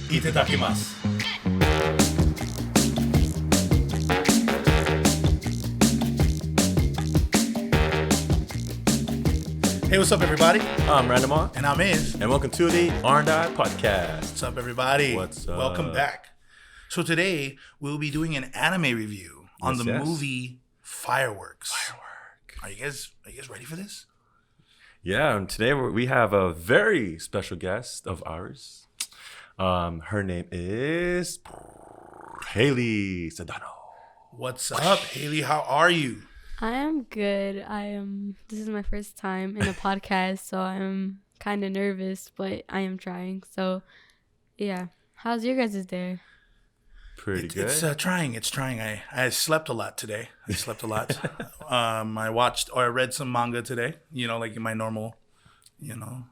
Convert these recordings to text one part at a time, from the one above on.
Itadakimasu. Hey, what's up, everybody? I'm Ranuma. And I'm Iz. And welcome to the rnipodcast. What's up, everybody? What's up? Welcome back. So today, we'll be doing an anime review on the movie Fireworks. Are you guys ready for this? Yeah, and today we have a very special guest of ours. Her name is Hailey Cedano. What's up, Hailey? How are you? I am good. This is my first time in a podcast, so I'm kind of nervous, but I am trying. So, yeah. How's your guys' day? Pretty good. It's trying. I slept a lot today. I read some manga today, like in my normal,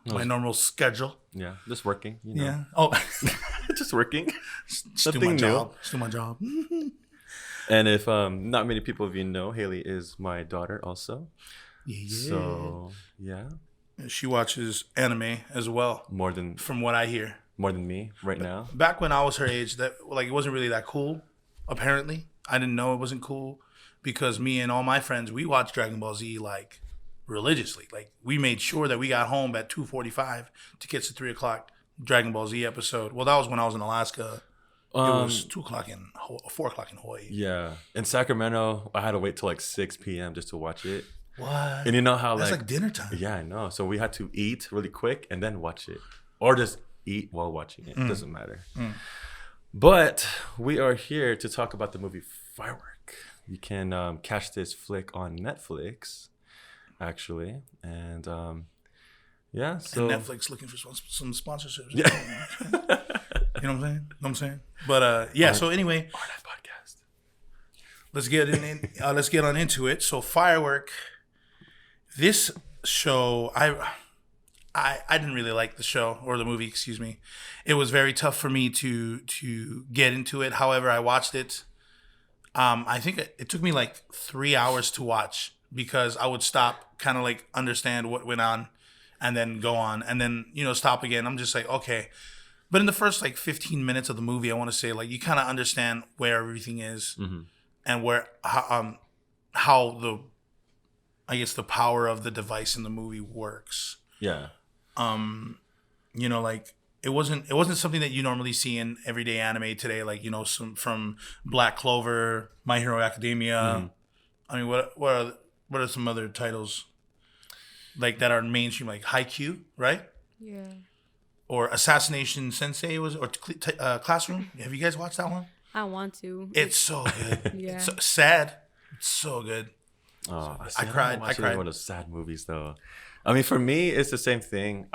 my normal schedule. Yeah, just working. Yeah. Oh, just working. Just do my job. Just do my job. And if not many people of you know, Hailey is my daughter also. Yeah. So, yeah. She watches anime as well. From what I hear. More than me right now. Back when I was her age, it wasn't really that cool. Apparently, I didn't know it wasn't cool because me and all my friends, we watched Dragon Ball Z religiously. We made sure that we got home at 2:45 to catch the 3:00 Dragon Ball Z episode. Well, that was when I was in Alaska. It was 2:00 and 4:00 in Hawaii. Yeah, in Sacramento, I had to wait till 6 p.m. just to watch it. What? And you know how that's like dinner time. Yeah, I know. So we had to eat really quick and then watch it, or just eat while watching it. It doesn't matter. But we are here to talk about the movie Firework. You can catch this flick on Netflix, actually, and yeah. So and Netflix looking for some sponsorships. Yeah. You know what I'm saying? But yeah. So anyway, rnipodcast. Let's get on into it. So Firework. This show, I didn't really like the show or the movie. Excuse me. It was very tough for me to get into it. However, I watched it. I think it took me 3 hours to watch because I would stop, kind of understand what went on, and then go on, and then stop again. I'm just okay. But in the first 15 minutes of the movie, I want to say you kind of understand where everything is, and how the power of the device in the movie works. Yeah. It wasn't something that you normally see in everyday anime today. Some from Black Clover, My Hero Academia. I mean, what are some other titles that are mainstream, like Haikyuu, right? Yeah. Or Assassination Sensei Classroom. Have you guys watched that one? I want to. It's so good. Yeah. It's so sad. It's so good. Oh, I cried. One of those sad movies, though. I mean, for me, it's the same thing.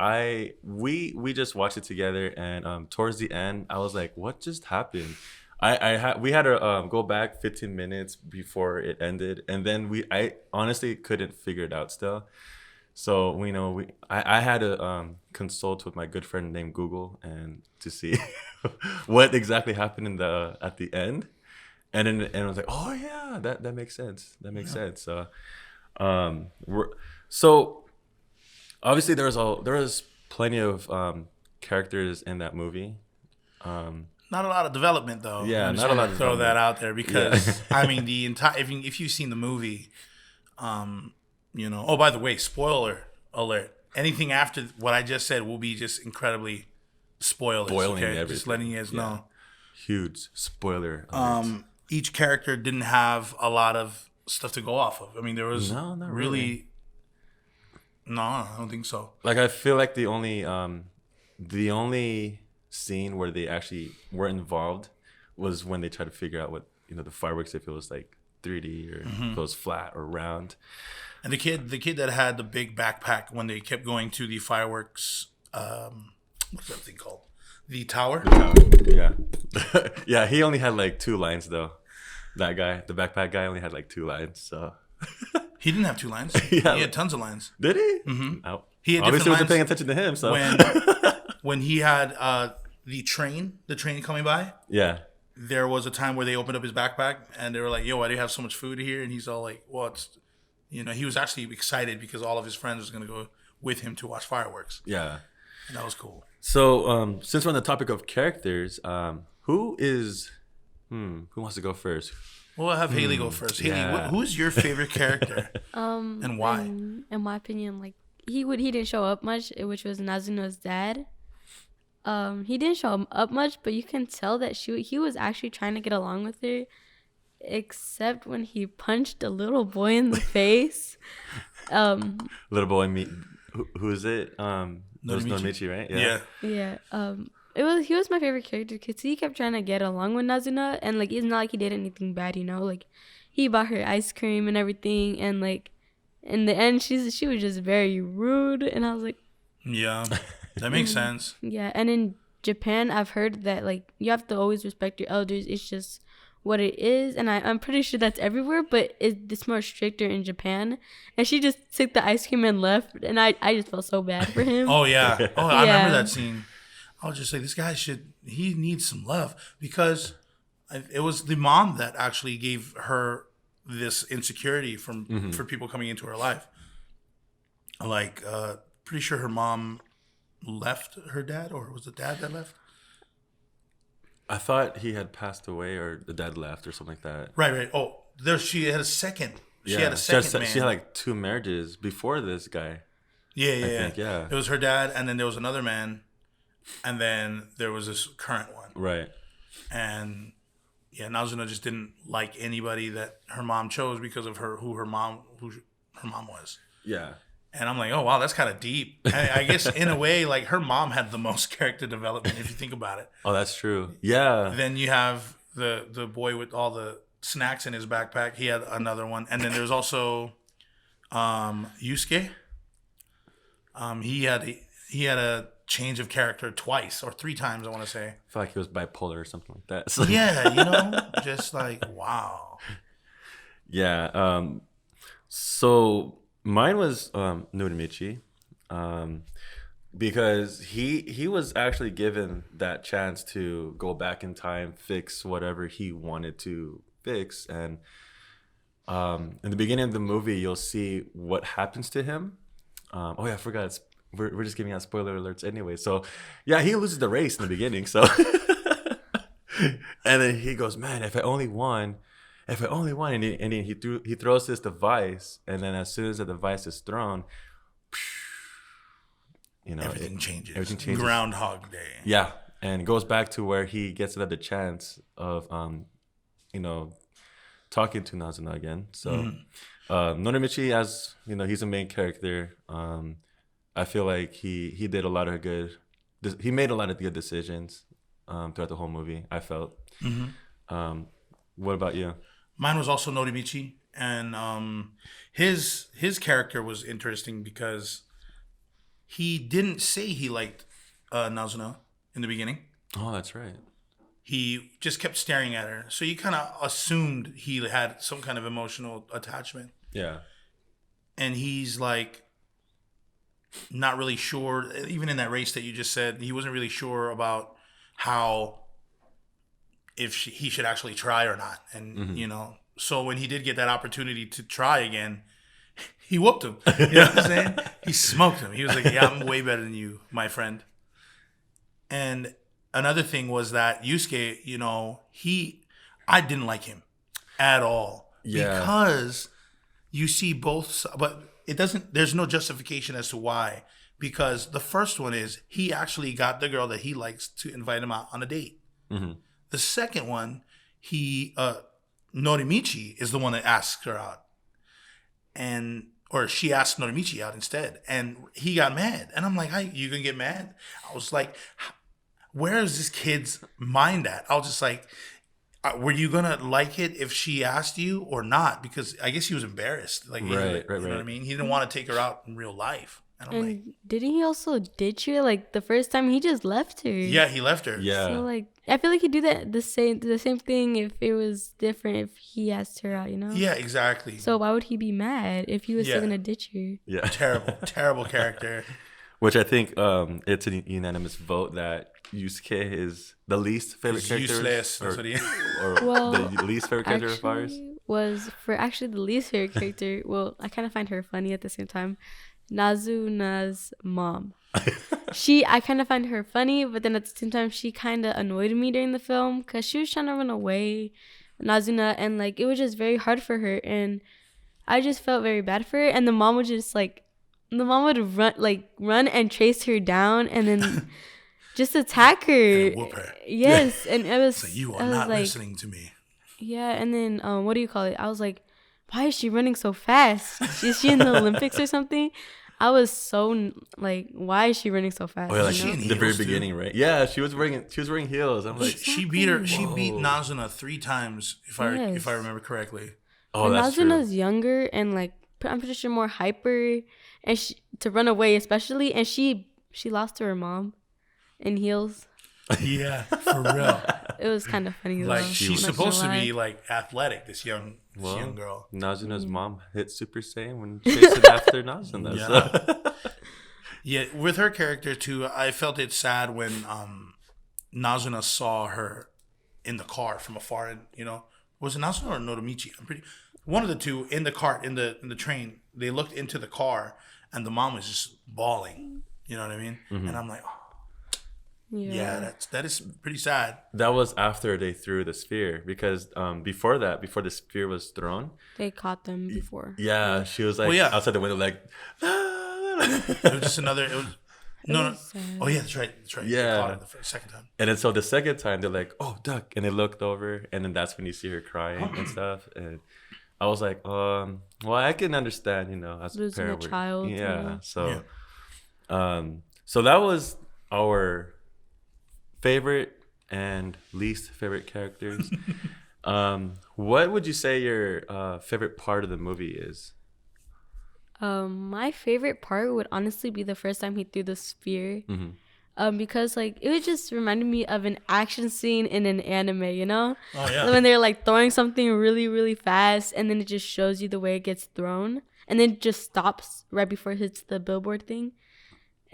We just watched it together, and towards the end, I was like, "What just happened?" We had to go back 15 minutes before it ended, and then I honestly couldn't figure it out still. So I had to consult with my good friend named Google and to see what exactly happened at the end, and I was like, oh yeah, that makes sense. That makes sense. So obviously there was plenty of characters in that movie. Not a lot of development though. Yeah, I'm not a lot of throw development. that out there because I mean the entire if you've seen the movie, oh, by the way, spoiler alert. Anything after what I just said will be just incredibly spoilers. Spoiling okay? everything. Just letting you guys know. Huge spoiler alert. Each character didn't have a lot of stuff to go off of. I mean, there was No, not really. No, I don't think so. I feel like the only scene where they actually were involved was when they tried to figure out what the fireworks, if it was 3D or if it was flat or round. And the kid that had the big backpack when they kept going to the fireworks, what's that thing called? The tower? Yeah. Yeah, he only had 2 lines though. That guy, the backpack guy, only had 2 lines. So he didn't have 2 lines. Yeah. He had tons of lines. Did he? Mm-hmm. Oh. He had obviously wasn't lines paying attention to him. So when he had the train coming by. Yeah. There was a time where they opened up his backpack and they were like, "Yo, why do you have so much food here?" And he's all like, "Well, it's." He was actually excited because all of his friends was going to go with him to watch fireworks. Yeah. And that was cool. So, since we're on the topic of characters, who wants to go first? We'll have Hailey go first. Hailey, yeah. who is your favorite character? And why? In my opinion, like he didn't show up much, which was Nazuna's dad. He didn't show up much, but you can tell that he was actually trying to get along with her, except when he punched a little boy in the face. Little boy, who is it? It was Norimichi, right? Yeah. He was my favorite character because he kept trying to get along with Nazuna, and like it's not like he did anything bad, you know. Like he bought her ice cream and everything, and like in the end, she was just very rude, and I was like, yeah, that makes sense. Yeah, and in Japan, I've heard that like you have to always respect your elders. It's just what it is, and I'm pretty sure that's everywhere, but it's more stricter in Japan. And she just took the ice cream and left, and I just felt so bad for him. Oh yeah, I remember that scene. I was just like, this guy he needs some love, because it was the mom that actually gave her this insecurity for people coming into her life. Like, pretty sure her mom left her dad, or was the dad that left? I thought he had passed away, or the dad left, or something like that. Right. Oh, she had a second. She had a second man. She had like 2 marriages before this guy. Yeah. Think, yeah. It was her dad, and then there was another man, and then there was this current one. Right. And yeah, Nazuna just didn't like anybody that her mom chose because of who her mom was. Yeah. And I'm like, oh wow, that's kind of deep. I guess in a way, like her mom had the most character development if you think about it. Oh, that's true. Yeah. Then you have the boy with all the snacks in his backpack. He had another one, and then there's also Yusuke. He had a change of character twice or 3 times, I want to say. I feel like he was bipolar or something like that. So. Yeah, just like wow. Yeah. So mine was Norimichi, because he was actually given that chance to go back in time, fix whatever he wanted to fix, and in the beginning of the movie, you'll see what happens to him. Oh yeah, I forgot. We're just giving out spoiler alerts anyway. So yeah, he loses the race in the beginning. So and then he goes, man, if I only won, and then he throws this device, and then as soon as the device is thrown, everything changes. Everything changes. Groundhog Day. Yeah, and goes back to where he gets another chance of talking to Nazuna again. So Norimichi, as he's a main character. I feel like he did a lot of good. He made a lot of good decisions throughout the whole movie, I felt. What about you? Mine was also Norimichi, and his character was interesting because he didn't say he liked Nazuna in the beginning. Oh, that's right. He just kept staring at her, so you kind of assumed he had some kind of emotional attachment. Yeah. And he's like not really sure, even in that race that you just said, he wasn't really sure about if he should actually try or not. And, so when he did get that opportunity to try again, he whooped him. You know what I'm saying? He smoked him. He was like, yeah, I'm way better than you, my friend. And another thing was that Yusuke, I didn't like him at all. Yeah. Because you see both, but there's no justification as to why. Because the first one is he actually got the girl that he likes to invite him out on a date. Mm-hmm. The second one, Norimichi is the one that asks her out. Or she asked Norimichi out instead. And he got mad. And I'm like, you gonna get mad? I was like, where is this kid's mind at? I was just like, were you gonna like it if she asked you or not? Because I guess he was embarrassed. Like, right. You know what I mean? He didn't want to take her out in real life. And didn't he also ditch her? Like the first time he just left her. Yeah, he left her. Yeah. So like, I feel like he'd do that the same thing if it was different, if he asked her out, Yeah, exactly. So why would he be mad if he was still gonna ditch her? Yeah. Terrible character. Which I think it's a unanimous vote that Yusuke is the least favorite character. Useless. That's what he is. Or the least favorite character of ours. Was for actually the least favorite character. Well, I kind of find her funny at the same time. Nazuna's mom. I kind of find her funny, but then at the same time, she kind of annoyed me during the film because she was trying to run away, Nazuna, and like it was just very hard for her, and I just felt very bad for her. And the mom would just like, the mom would run and chase her down, and then just attack her. And whoop her. Yes, and it was. So you are not listening to me. Yeah, and then what do you call it? I was like, why is she running so fast? Is she in the Olympics or something? I was so like, why is she running so fast? Oh, yeah, like She in the very heels, too. beginning, right? Yeah, she was wearing heels. I'm like, She beat Nazuna 3 times, if I remember correctly. oh, and that's true. Nazuna's younger and like I'm pretty sure more hyper, and to run away especially, and she lost to her mom in heels. Yeah, for real. It was kind of funny. Like though. she's I'm not supposed to gonna be lie. like athletic. This young girl. Nazuna's mom hit Super Saiyan when chasing after Nazuna. Yeah. So. Yeah, with her character too, I felt it sad when Nazuna saw her in the car from afar, and was it Nazuna or Norimichi? I'm pretty one of the two in the cart in the train. They looked into the car, and the mom was just bawling. You know what I mean? Mm-hmm. And I'm like, oh, yeah, that is pretty sad. That was after they threw the sphere, because before the sphere was thrown, They caught them before. yeah, she was like outside the window, like. It was just another. It was no. Oh yeah, that's right. Yeah. They caught it the second time. And then so the second time they're like, "Oh, duck," and they looked over, and then that's when you see her crying and stuff. And I was like, well, I can understand, as a Losing a parent, child, yeah. yeah. So, so that was our favorite and least favorite characters. What would you say your favorite part of the movie is? My favorite part would honestly be the first time he threw the sphere. Because like it would just reminded me of an action scene in an anime, Oh yeah. when they're like throwing something really, really fast, and then it just shows you the way it gets thrown, and then it just stops right before it hits the billboard thing.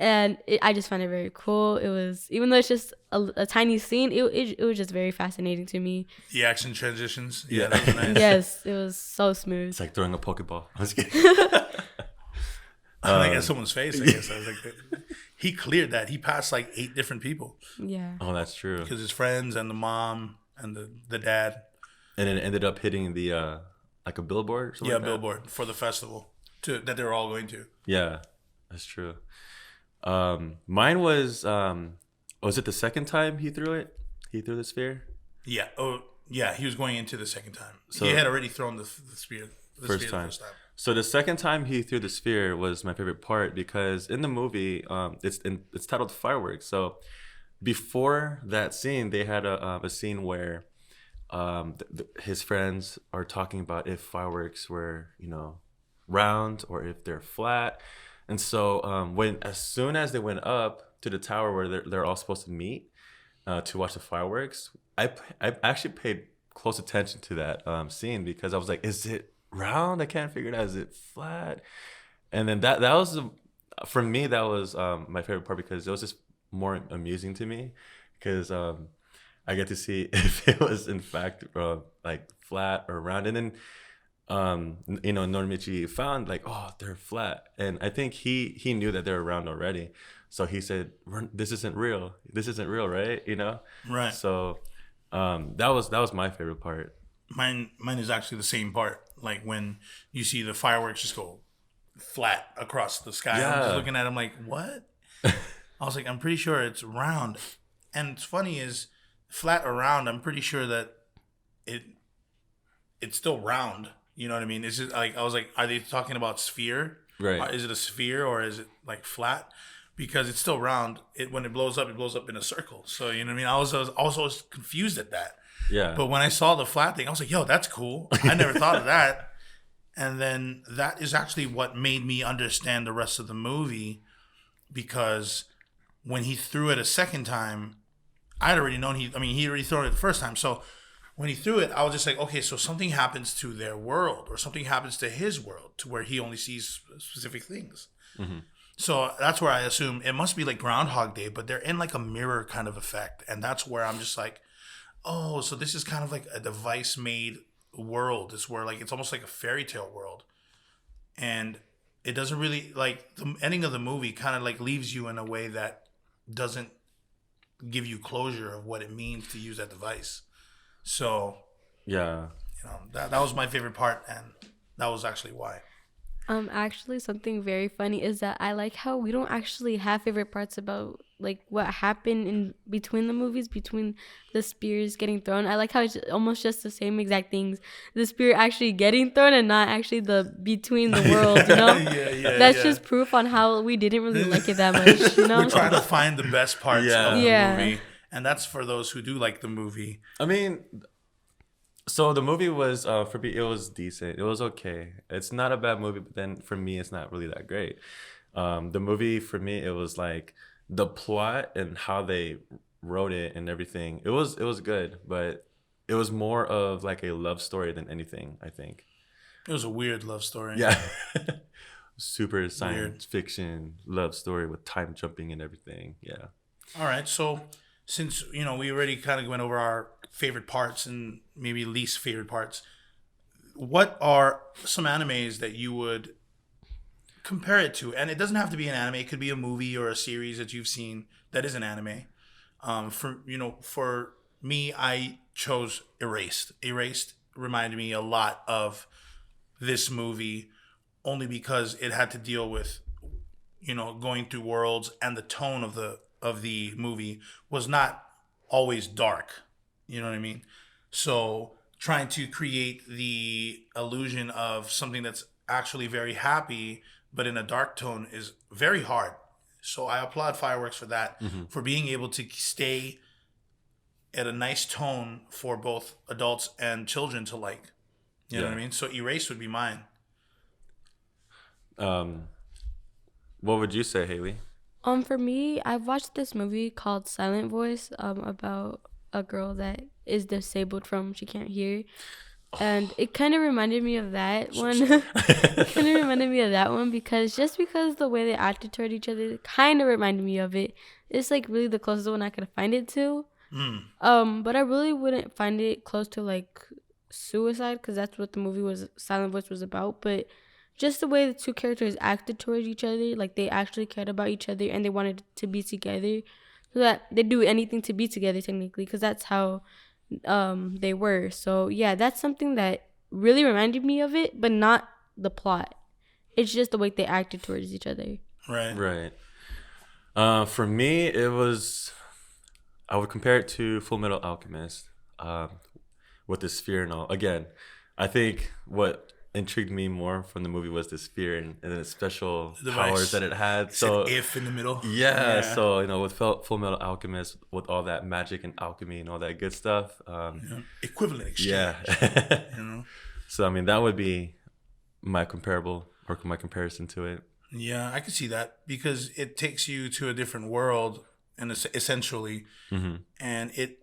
And I just found it very cool. It was, even though it's just a tiny scene, it was just very fascinating to me. The action transitions. Yeah, that was nice. Yes, it was so smooth. It's like throwing a Pokeball. I was kidding. Like at someone's face, I guess. I was like, he cleared that. He passed like 8 different people Yeah. Oh, that's true. because his friends and the mom and the dad. And it ended up hitting the like a billboard or something. Yeah, like that? billboard for the festival that they were all going to. Yeah, that's true. Mine was it the second time he threw it? He threw the sphere? Yeah. Oh, yeah. He was going into the second time. So- He had already thrown the spear. First time. So the second time he threw the sphere was my favorite part, because in the movie, it's titled Fireworks. So before that scene, they had a scene where his friends are talking about if fireworks were, round or if they're flat. And so as soon as they went up to the tower where they're all supposed to meet to watch the fireworks, I actually paid close attention to that scene, because I was like, is it round? I can't figure it out. Is it flat? And then that was for me, that was my favorite part, because it was just more amusing to me, because I get to see if it was in fact like flat or round. And then Norimichi found like, oh, they're flat, and I think he knew that they were round already, so he said, this isn't real, right? Right. So that was my favorite part. Mine is actually the same part. Like when you see the fireworks just go flat across the sky. Yeah. I'm just looking at them like, what? I was like, I'm pretty sure it's round. And it's funny is flat or round, I'm pretty sure that it's still round. You know what I mean? It's just like, I was like, are they talking about sphere? Right. Is it a sphere or is it like flat? Because it's still round. When it blows up in a circle. So, you know what I mean? I was also confused at that. Yeah. But when I saw the flat thing, I was like, yo, that's cool. I never thought of that. And then that is actually what made me understand the rest of the movie, because when he threw it a second time, I'd already known he already threw it the first time. So when he threw it, I was just like, okay, so something happens to their world or something happens to his world to where he only sees specific things. Mm-hmm. So that's where I assume it must be like Groundhog Day, but they're in like a mirror kind of effect. And that's where I'm just like, oh, so this is kind of like a device-made world. It's where like it's almost like a fairy tale world, and it doesn't really like the ending of the movie kind of like leaves you in a way that doesn't give you closure of what it means to use that device. So, Yeah. that was my favorite part, and that was actually why. Actually, something very funny is that I like how we don't actually have favorite parts about like what happened in between the movies, between the spears getting thrown. I like how it's almost just the same exact things. The spear actually getting thrown and not actually the between the worlds, That's just proof on how we didn't really like it that much, We're trying to find the best parts of the movie, and that's for those who do like the movie. I mean, so the movie was for me, it was decent. It was okay. It's not a bad movie, but then for me, it's not really that great. The movie for me, it was like the plot and how they wrote it and everything. It was good, but it was more of like a love story than anything, I think. It was a weird love story. Yeah. Super science fiction love story with time jumping and everything. Yeah. All right. So since, we already kind of went over our favorite parts and maybe least favorite parts, what are some animes that you would compare it to? And it doesn't have to be an anime. It could be a movie or a series that you've seen that is an anime. For me, I chose Erased. Erased reminded me a lot of this movie only because it had to deal with, going through worlds, and the tone of the movie was not always dark. You know what I mean? So trying to create the illusion of something that's actually very happy, but in a dark tone is very hard. So I applaud Fireworks for that, for being able to stay at a nice tone for both adults and children to like. You know what I mean? So Erased would be mine. What would you say, Hailey? For me, I've watched this movie called Silent Voice, about a girl that is disabled from she can't hear, and it kind of reminded me of that one. It kind of reminded me of that one because the way they acted toward each other kind of reminded me of it. It's like really the closest one I could find it to. But I really wouldn't find it close to like suicide, because that's what the movie Silent Voice was about. But just the way the two characters acted towards each other, like they actually cared about each other and they wanted to be together, so that they'd do anything to be together technically, because that's how they were. So yeah, that's something that really reminded me of it, but not the plot. It's just the way they acted towards each other. Right. For me, I would compare it to Full Metal Alchemist, with the sphere and all. Again, I think what intrigued me more from the movie was the sphere and the special powers that it had. So if in the middle. Yeah. So with Full Metal Alchemist, with all that magic and alchemy and all that good stuff. Equivalent exchange. Yeah. So I mean, that would be my comparison to it. Yeah, I can see that, because it takes you to a different world, and essentially, and it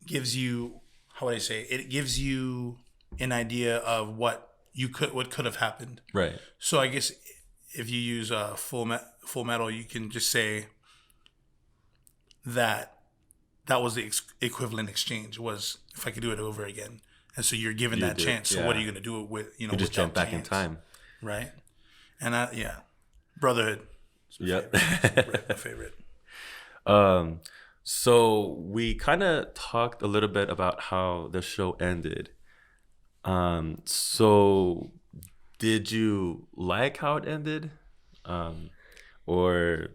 gives you, how would I say? It gives you an idea of what could have happened. Right. So I guess if you use Full Metal, you can just say that was the equivalent exchange, was if I could do it over again. And so you're given that chance. So what are you going to do with, you just jump back in time. Right. And Brotherhood. Yep. My favorite. So we kind of talked a little bit about how the show ended. So did you like how it ended? Or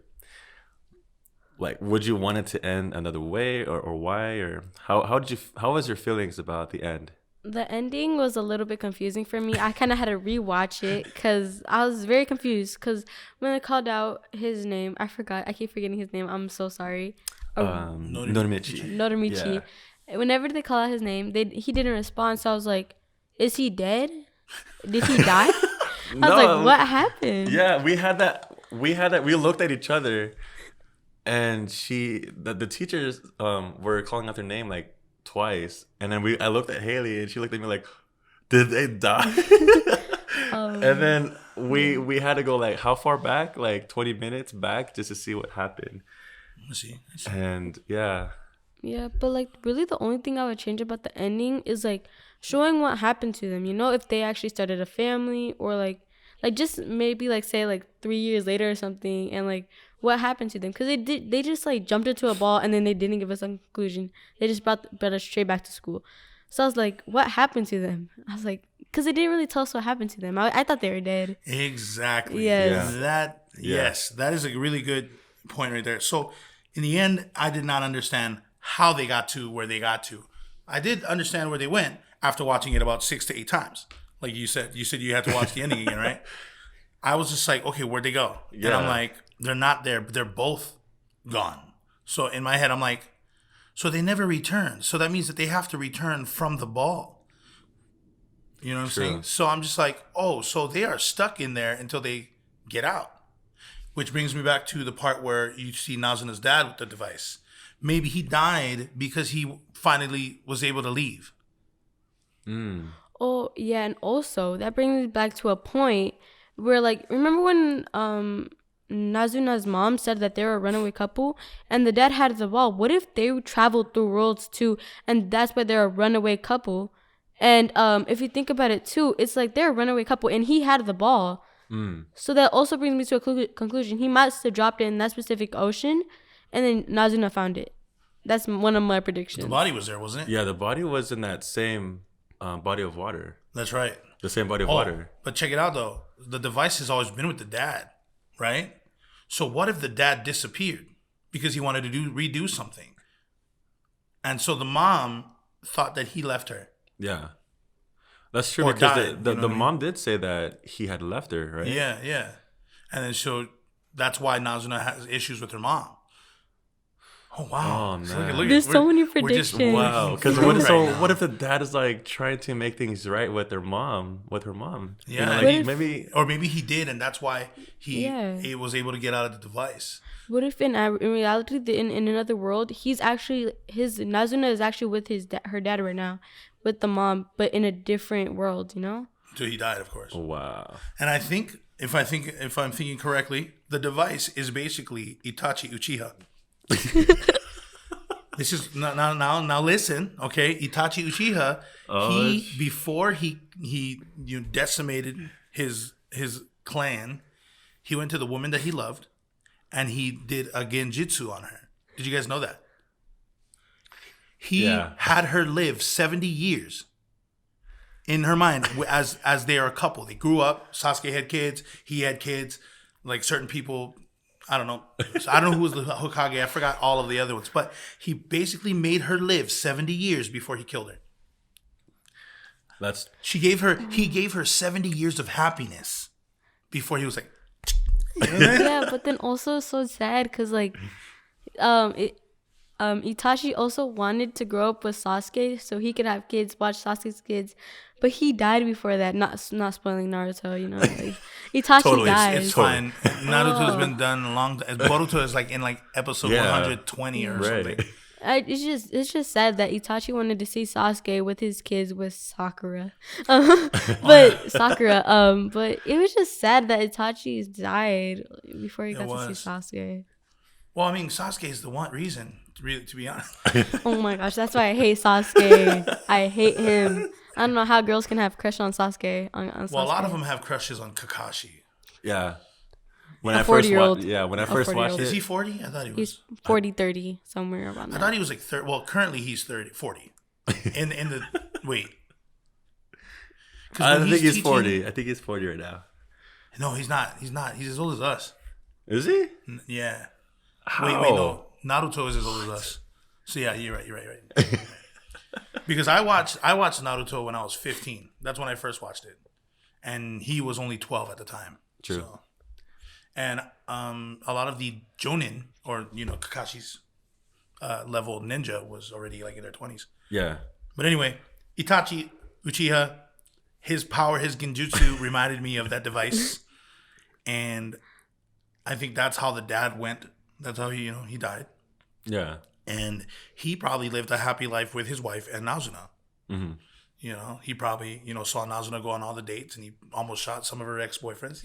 like, would you want it to end another way, or why, or how was your feelings about the end? The ending was a little bit confusing for me. I kind of had to rewatch it because I was very confused, because when I called out his name, I keep forgetting his name. I'm so sorry. Norimichi. Yeah. Whenever they call out his name, he didn't respond. So I was like, is he dead? Did he die? I was like, what happened? Yeah, we had that. We looked at each other, and the teachers were calling out their name like twice, and then I looked at Hailey, and she looked at me like, did they die? And then we had to go like how far back, like 20 minutes back, just to see what happened. Let's see. And yeah, but like really the only thing I would change about the ending is like showing what happened to them, if they actually started a family, or like just maybe like say like 3 years later or something, and like what happened to them, because they just like jumped into a ball and then they didn't give us a conclusion. They just brought us straight back to school. So I was like, what happened to them? I was like, because they didn't really tell us what happened to them. I thought they were dead. Exactly. Yes. Yes, that is a really good point right there. So in the end, I did not understand how they got to where they got to. I did understand where they went after watching it about 6 to 8 times. Like you said you had to watch the ending again, right? I was just like, okay, where'd they go? Yeah. And I'm like, they're not there. They're both gone. So in my head, I'm like, so they never returned. So that means that they have to return from the ball. You know what I'm saying? So I'm just like, oh, so they are stuck in there until they get out. Which brings me back to the part where you see Nazuna's dad with the device. Maybe he died because he finally was able to leave. Oh, yeah. And also, that brings me back to a point where, like, remember when Nazuna's mom said that they were a runaway couple and the dad had the ball? What if they traveled through worlds too, and that's why they're a runaway couple? And if you think about it too, it's like they're a runaway couple and he had the ball. So that also brings me to a conclusion. He must have dropped it in that specific ocean and then Nazuna found it. That's one of my predictions. The body was there, wasn't it? Yeah, the body was in that same body of water. That's right. The same body of water. But check it out, though. The device has always been with the dad, right? So what if the dad disappeared because he wanted to redo something? And so the mom thought that he left her. Yeah. That's true, Or because died, the mom did say that he had left her, right? Yeah. And then so that's why Nazuna has issues with her mom. Oh, wow. Oh, man. So look, There's so many predictions. Wow. Because what if the dad is like trying to make things right with her mom? Yeah. You know, like maybe he did, and that's why he was able to get out of the device. What if in reality, in another world, Nazuna is actually with her dad right now, with the mom, but in a different world, you know? So he died, of course. Wow. And I think if I'm thinking correctly, the device is basically Itachi Uchiha. This is now listen, okay? Itachi Uchiha, before he decimated his clan, he went to the woman that he loved and he did a genjutsu on her. Did you guys know that? He had her live 70 years in her mind as they are a couple. They grew up. Sasuke had kids. He had kids. Like certain people, I don't know who was the Hokage. I forgot all of the other ones. But he basically made her live 70 years before he killed her. He gave her 70 years of happiness before he was like. Yeah, but then also so sad because like, Itachi also wanted to grow up with Sasuke so he could have kids, watch Sasuke's kids, but he died before that. Not spoiling Naruto, you know. Like, Itachi totally, dies. it's fine. Naruto's been done a long time. Boruto is like in like episode 120 or something. It's just sad that Itachi wanted to see Sasuke with his kids with Sakura, but it was just sad that Itachi died before he got to see Sasuke. Well, I mean, Sasuke is the one reason, to be honest. Oh my gosh, that's why I hate Sasuke. I hate him. I don't know how girls can have crush on Sasuke. On Sasuke. Well, a lot of them have crushes on Kakashi. Yeah. When I first watched it. Is he 40? I thought he was. He's 40, 30, somewhere around there. I thought he was like 30. Well, currently he's 40. Wait. I think he's 40. I think he's 40 right now. No, he's not. He's as old as us. Is he? Yeah. How? Wait, no. Naruto is as old as us. So yeah, you're right. Because I watched Naruto when I was 15. That's when I first watched it. And he was only 12 at the time. True. So. And a lot of the Jonin, or Kakashi's level ninja, was already like in their 20s. Yeah. But anyway, Itachi Uchiha, his power, his genjutsu reminded me of that device, and I think that's how the dad went. That's how he died. Yeah. And he probably lived a happy life with his wife and Nazuna. Mm-hmm. He probably, saw Nazuna go on all the dates and he almost shot some of her ex-boyfriends.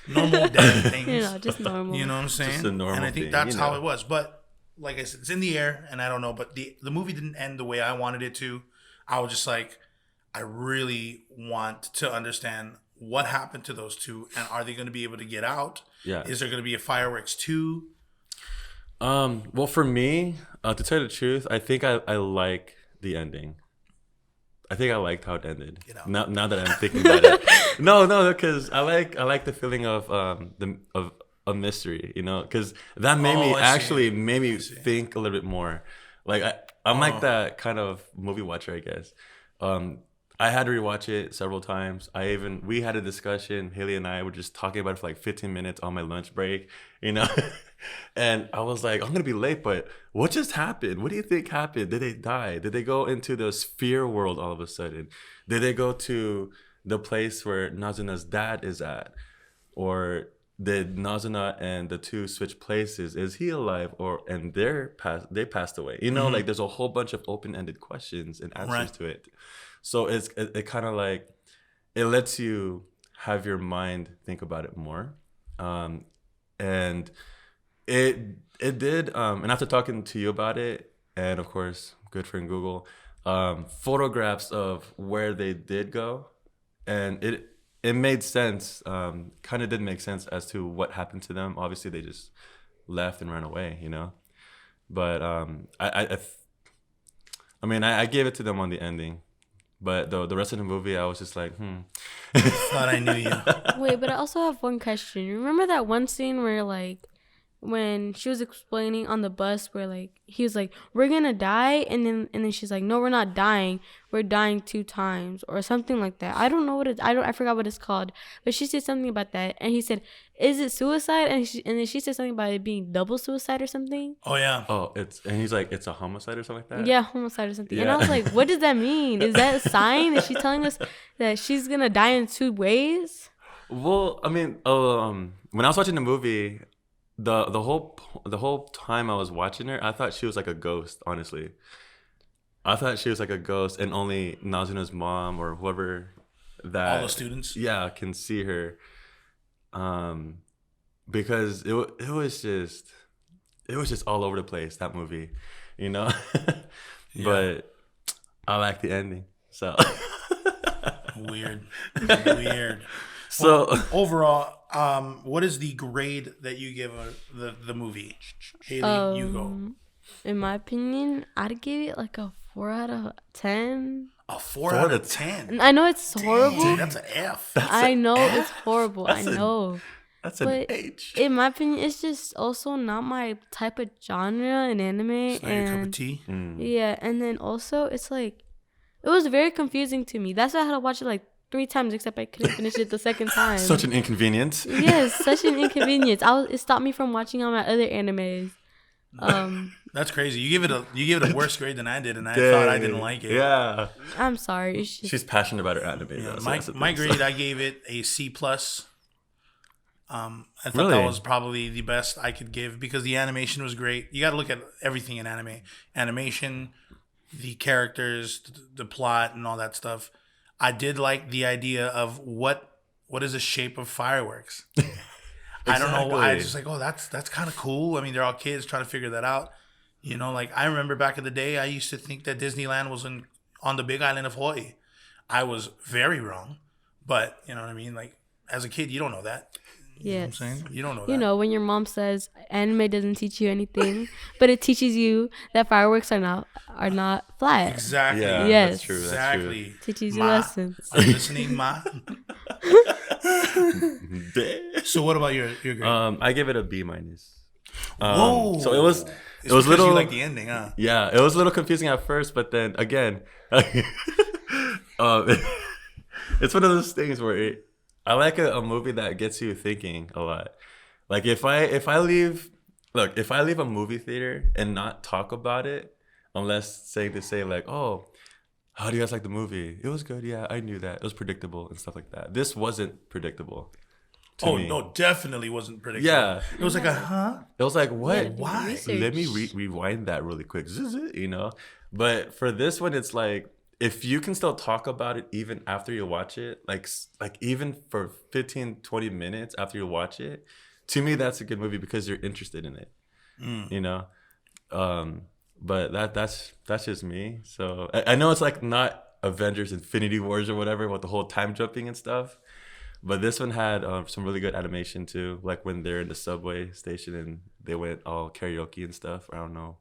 Normal dad things. Just normal. You know what I'm saying? Just a normal and I think thing, that's how it was. But like I said, it's in the air and I don't know. But the movie didn't end the way I wanted it to. I was just like, I really want to understand what happened to those two and are they going to be able to get out? Yeah. Is there going to be a fireworks 2? Well, for me, to tell you the truth, I think I like the ending. I think I liked how it ended. Now that I'm thinking about it, no, because I like the feeling of a mystery, because that made me think a little bit more. Like I'm like that kind of movie watcher, I guess. I had to rewatch it several times. We had a discussion. Hailey and I were just talking about it for like 15 minutes on my lunch break, And I was like, I'm gonna be late, but what just happened? What do you think happened? Did they die? Did they go into the sphere world all of a sudden? Did they go to the place where Nazuna's dad is at? Or did Nazuna and the two switch places? Is he alive and they passed away? Like there's a whole bunch of open-ended questions and answers to it. So it kind of like it lets you have your mind think about it more. And it did, and after talking to you about it, and of course, good friend Google, photographs of where they did go, and it made sense. Kind of did make sense as to what happened to them. Obviously, they just left and ran away, But I gave it to them on the ending. But the rest of the movie, I was just like, Thought I knew you. Wait, but I also have one question. Remember that one scene where like when she was explaining on the bus where like he was like, we're gonna die, and then she's like, no, we're not dying, we're dying 2 times or something like that. I don't know what I forgot what it's called, but she said something about that, and he said, is it suicide? And then she said something about it being double suicide or something. Oh yeah. And he's like, it's a homicide or something like that. Yeah, homicide or something. Yeah. And I was like, what does that mean? Is that a sign? Is she telling us that she's gonna die in 2 ways? Well, I mean, when I was watching the movie, the whole time I was watching her, I thought she was like a ghost. Honestly, I thought she was like a ghost, and only Nazuna's mom or whoever that all the students, can see her. Because it was just all over the place, that movie, Yeah. But I like the ending, so weird. So overall, what is the grade that you give the movie? Hailey, you go. In my opinion, I'd give it like a 4 out of 10. A 4 out of 10. I know it's horrible. Dang, that's an F. I know it's horrible. I know. That's an H. In my opinion, it's just also not my type of genre in anime. It's not your cup of tea. Yeah, and then also it's like it was very confusing to me. That's why I had to watch it like 3 times, except I couldn't finish it the second time. Such an inconvenience. Yes, such an inconvenience. It stopped me from watching all my other animes. That's crazy. You give it a worse grade than I did, and I thought I didn't like it. Yeah. I'm sorry. She's passionate about her anime. Yeah, though, my grade, I gave it a C+. I thought Really? that was probably the best I could give because the animation was great. You got to look at everything in anime. Animation, the characters, the plot, and all that stuff. I did like the idea of what is the shape of fireworks. I don't know. I was just like, oh, that's kind of cool. I mean, they're all kids trying to figure that out. Like I remember back in the day, I used to think that Disneyland was on the big island of Hawaii. I was very wrong, but you know what I mean? Like as a kid, you don't know that. You know what I'm saying? You don't know that. When your mom says anime doesn't teach you anything, but it teaches you that fireworks are not flat. Exactly. Yeah, yes. That's true. Exactly. Teaches you lessons. Are you listening, Ma? So what about your grade? I give it a B-. Whoa. So it was a little. You like the ending, huh? Yeah, it was a little confusing at first, but then again, it's one of those things where I like a movie that gets you thinking a lot. Like if I leave a movie theater and not talk about it, unless say like, oh, how do you guys like the movie? It was good. Yeah, I knew that. It was predictable and stuff like that. This wasn't predictable. No, definitely wasn't predictable. Yeah. It was like It was like, what? Yeah, why? Let me rewind that really quick. But for this one, it's like, if you can still talk about it even after you watch it, like even for 15, 20 minutes after you watch it, to me, that's a good movie because you're interested in it, But that's just me. So I know it's like not Avengers Infinity Wars or whatever with the whole time jumping and stuff. But this one had some really good animation too, like when they're in the subway station and they went all karaoke and stuff. I don't know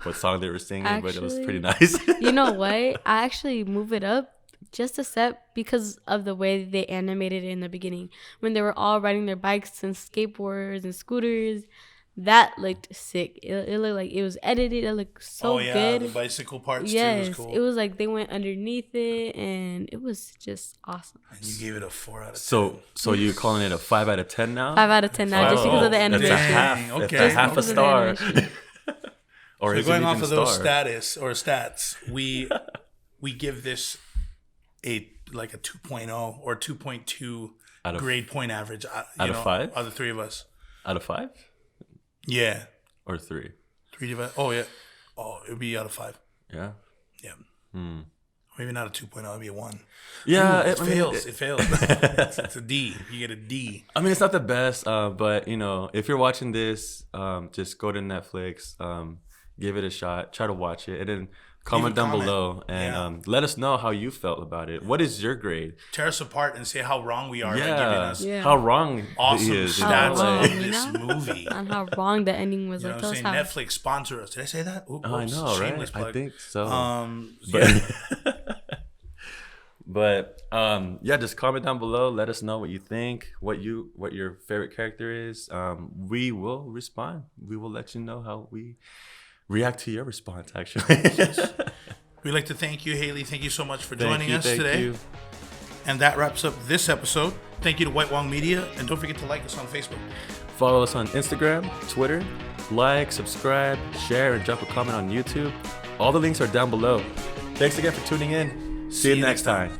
what song they were singing, but it was pretty nice. You know what? I actually move it up just a step because of the way they animated it in the beginning. When they were all riding their bikes and skateboards and scooters, that looked sick. It looked like it was edited. It looked so good. The bicycle parts yes, too was cool. It was like they went underneath it, and it was just awesome. And you gave it a 4 out of 10. So you calling it a 5 out of 10 now? 5 out of 10 now, just because of the animation. That's a half. Okay. That's a half a Because of the star. animation. Or So is going it off even of star? those stats, we give this a 2.0 or 2.2 Out of- grade point average. out of 5? Out of the three of us. Out of 5 Yeah. or 3? 3 divided. Oh yeah. Oh, it would be out of 5. Yeah. Yeah. Maybe not a 2.0. It'd be a 1. Yeah, Ooh, it fails. It fails. It's a D. You get a D. I mean, it's not the best, but you know, if you're watching this, just go to Netflix, give it a shot, try to watch it, and then comment down below and let us know how you felt about it. What is your grade? Tear us apart and say how wrong we are by giving us How wrong awesome he is. stats wrong, on you this know? movie. On how wrong the ending was. You know Like, what I'm tell saying? us how. Netflix sponsor us. Did I say that? Oops, I know, shameless right? plug. I think so. But But just comment down below. Let us know what you think, what your favorite character is. We will respond. We will let you know how we react to your response. Actually, we'd like to thank you, Hailey. Thank you so much for Thank joining you, us thank today. you. And that wraps up this episode. Thank you to White Wong Media, and don't forget to like us on Facebook. Follow us on Instagram, Twitter. Like, subscribe, share, and drop a comment on YouTube. All the links are down below. Thanks again for tuning in. See you next time.